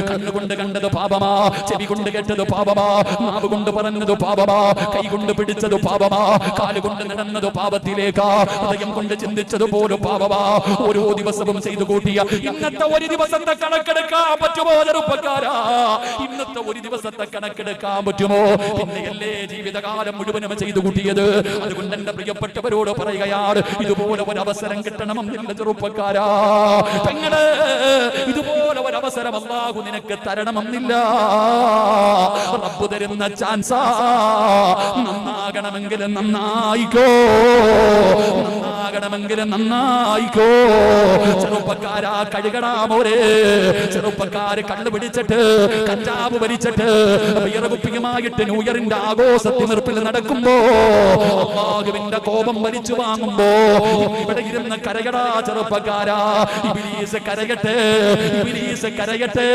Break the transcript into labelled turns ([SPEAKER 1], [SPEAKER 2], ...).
[SPEAKER 1] കണ്ണുകൊണ്ട് കണ്ടത് പാപമാ, ചെവി കൊണ്ട് കേട്ടത് പാപമാ, നാവ് കൊണ്ട് പറഞ്ഞത് പാപമാ, കൈ കൊണ്ട് പിടിച്ചത് പാപമാ, കാലുകൊണ്ട് നടന്നത് പാപത്തിലേക്കാ, ഹൃദയം കൊണ്ട് ചിന്തിച്ചത് പോലും പാപമാ. ഓരോ ദിവസവും ചെയ്തു കൂട്ടിയ ഇന്നത്തെ ഒരു ദിവസത്തെ കണക്കെടുക്കാൻ പറ്റുമോ ചെറുപ്പക്കാരാ? ഇന്നത്തെ ഒരു ദിവസത്തെ കണക്കെടുക്കാൻ പറ്റുമോ? പിന്നെയല്ലേ ജീവിതകാലം മുഴുവനും ചെയ്തു കൂട്ടിയത്. അതുകൊണ്ട് എന്റെ പ്രിയപ്പെട്ടവരോട് പറയുകയാണ്, ഇതുപോലെ ഒരു അവസരം കിട്ടണമെന്നില്ല ചെറുപ്പക്കാരാ. പെങ്ങള്, ഇതുപോലെ ഒരു അവസരം അല്ലാഹു നിനക്ക് തരണമെന്നില്ല. റബ്ബ് തരുന്ന ചാൻസാ. നന്നാകണമെങ്കിൽ നന്നായിക്കോ, നന്നാകണമെങ്കിൽ നന്നായിക്കോ. ചെറുപ്പക്കാരാ കഴുകടാ മോരെ. ചെറുപ്പക്കാര് കള്ളു പിടിച്ചിട്ട് കഞ്ചാവ് വലിച്ചിട്ട് വിയർകുപ്പിയുമായിട്ട് ന്യൂ ഇയറിന്റെ ആഘോഷത്തിമിർപ്പിൽ നടക്കുമ്പോ, അല്ലാഹുവിന്റെ കോപം വലിച്ചു വാങ്ങുമ്പോ ഇവിടെ ഇരുന്ന് കരകടാ ചെറുപ്പക്കാരാ. ഇബ്ലീസ് കരയട്ടെ, ഇബ്ലീസ് കരയട്ടെ.